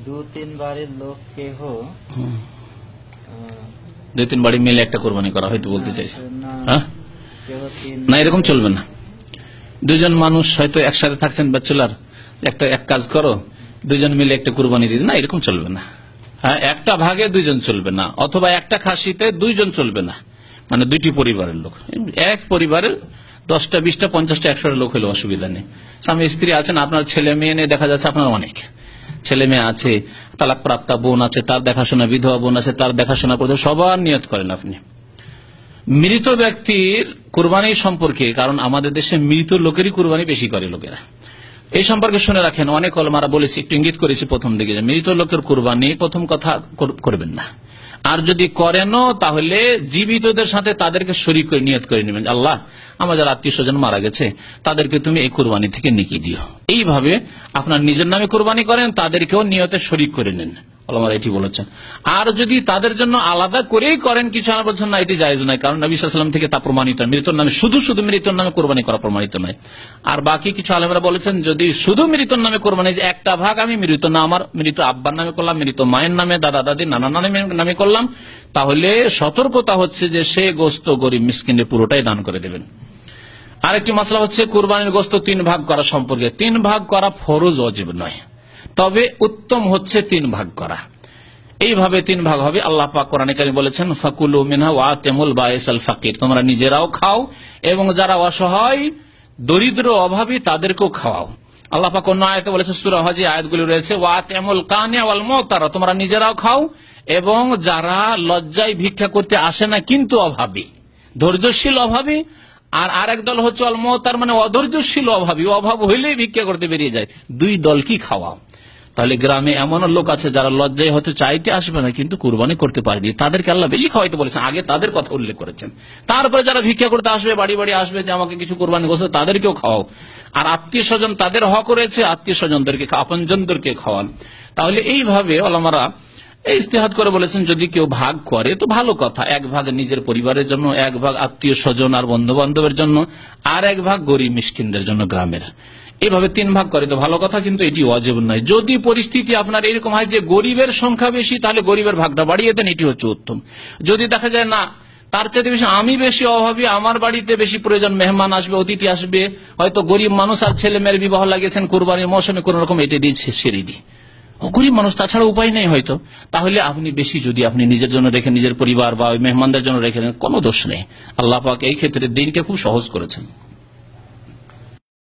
2-3 বাড়ির লোক কেহ দুই তিন বাড়ি মিলে একটা কোরবানি করা হয়তো বলতে চাইছে। হ্যাঁ, কেহ না এরকম চলবে না। দুজন মানুষ হয়তো একসাথে থাকছেন ব্যাচেলার, এক কাজ করো দুজন মিলে একটা কুরবানি দিন, না এরকম চলবে না। হ্যাঁ, একটা ভাগে দুইজন চলবে না, অথবা একটা খাসিতে দুইজন চলবে না, মানে দুইটি পরিবারের লোক। এক পরিবারের 10টা 20টা 50টা 100টা লোক হলে অসুবিধা নেই। স্বামী স্ত্রী আছেন, আপনার ছেলে মেয়ে নিয়ে দেখা যাচ্ছে আপনার অনেক ছেলে মেয়ে আছে, তালাক প্রাপ্তা বোন আছে, তার দেখাশোনা, বিধবা বোন আছে, তার দেখাশোনা করতে সবার নিয়ত করেন আপনি। মৃত ব্যক্তির কুরবানি সম্পর্কে, কারণ আমাদের দেশে মৃত লোকেরই কুরবানি বেশি করে লোকেরা, এই সম্পর্কে শুনে রাখেন। অনেক ওলামারা বলেছি, একটু ইঙ্গিত করেছি প্রথম দিকে, যে মৃত লোকের কুরবানি প্রথম কথা করবেন না, আর যদি করেনও তাহলে জীবিতদের সাথে তাদেরকে শরীক করে নিয়ত করে নেবেন, আল্লাহ আমার যারা আত্মীয় স্বজন মারা গেছে তাদেরকে তুমি এই কুরবানি থেকে নেকি দিও। এইভাবে আপনার নিজের নামে কুরবানি করেন, তাদেরকেও নিয়তে শরীক করে নেন, ওলামারা এটি বলেছেন। আর যদি তাদের জন্য আলাদা করেই করেন কিছু, আর বলছেন না এটি জায়েজ নয়, কারণ নবী সাল্লাল্লাহু আলাইহি ওয়াসাল্লাম থেকে তা প্রমাণিত নয়, মৃতর নামে শুধু মৃতর নামে কোরবানি করা প্রমাণিত নয়। আর বাকি কিছু আলেমরা বলেছেন যদি শুধু মৃতর নামে কোরবানি, যে একটা ভাগ আমি মৃত না আমার মৃত আব্বার নামে করলাম, মৃত মায়ের নামে, দাদা দাদি নানা নানির নামে করলাম, তাহলে সতর্কতা হচ্ছে যে সে গোশত গরিব মিসকিনের পুরোটাই দান করে দেবেন। আরেকটি মাসলা হচ্ছে কুরবানির গোশত 3 ভাগ করা সম্পর্কে। 3 ভাগ করা ফরজ ওয়াজিব নয়, তবে উত্তম হচ্ছে 3 ভাগ করা। এইভাবে 3 ভাগ হবে। আল্লাহ পাক কোরআনে কারীমে বলেছেন ফাকুলু মিনহা ওয়া আতিমুল বাইসাল ফাকির, তোমরা নিজেরাও খাও এবং যারা অসহায় দরিদ্র অভাবী তাদেরকেও খাওয়াও। আল্লাহ পাক অন্য আয়াতে বলেছেন, সূরা হজ আয়াতগুলি রয়েছে, ওয়া আতিমুল কানিয়া ওয়াল মুতারা, তোমরা নিজেরাও খাও এবং যারা লজ্জায় ভিক্ষা করতে আসে না কিন্তু অভাবী, ধৈর্যশীল অভাবী। আর আরেক দল হচ্ছে আল মুতার, মানে অধৈর্যশীল অভাবী, অভাব হইলেই ভিক্ষা করতে বেরিয়ে যায়। 2 দল কি খাওয়াও। তাহলে গ্রামে এমন লোক আছে যারা লজ্জায় হয়তো চাইতে আসবে না কিন্তু কুরবানি করতে পারেনি, তাদেরকে আল্লাহ বেশি খাওয়াইতে বলেছেন, আগে তাদের কথা উল্লেখ করেছেন। তারপরে যারা ভিক্ষা করতে আসবে, বাড়ি বাড়ি আসবে যে আমাকে কিছু কুরবানি গোশত, তাদেরকেও খাওয়াও। আর আত্মীয় স্বজন, তাদের হক রয়েছে, আত্মীয় স্বজনদেরকে, আপনজনদেরকে খাওয়ান। তাহলে এইভাবে ওলামারা ইজতিহাদ করে বলেছেন যদি কেউ ভাগ করে তো ভালো কথা, 1 ভাগ নিজের পরিবারের জন্য, 1 ভাগ আত্মীয় স্বজন আর বন্ধু বান্ধবের জন্য, আর 1 ভাগ গরিব মিসকিনদের জন্য গ্রামের। এইভাবে 3 ভাগ করে তো ভালো কথা, কিন্তু এটি ওয়াজিব নয়। যদি পরিস্থিতি আপনার এরকম হয় যে গরিবের সংখ্যা বেশি, তাহলে গরিবের ভাগটা বাড়িয়ে দেন, এটি হচ্ছে উত্তম। যদি দেখা যায় না তার চাইতে বেশি আমি বেশি অভাবী, আমার বাড়িতে বেশি প্রয়োজন, মেহমান আসবে, অতিথি আসবে, হয়তো গরিব মানুষ আর ছেলে মেয়ের বিবাহ লাগিয়েছেন কুরবানির মৌসুমে, কোন রকম এটি দিয়ে সেরে দিই, গরিব মানুষ তাছাড়া উপায় নেই হয়তো, তাহলে আপনি বেশি যদি আপনি নিজের জন্য রেখে, নিজের পরিবার বা মেহমানদের জন্য রেখে, কোনো দোষ নেই। আল্লাহ পাক এই ক্ষেত্রে দিনকে খুব সহজ করেছেন।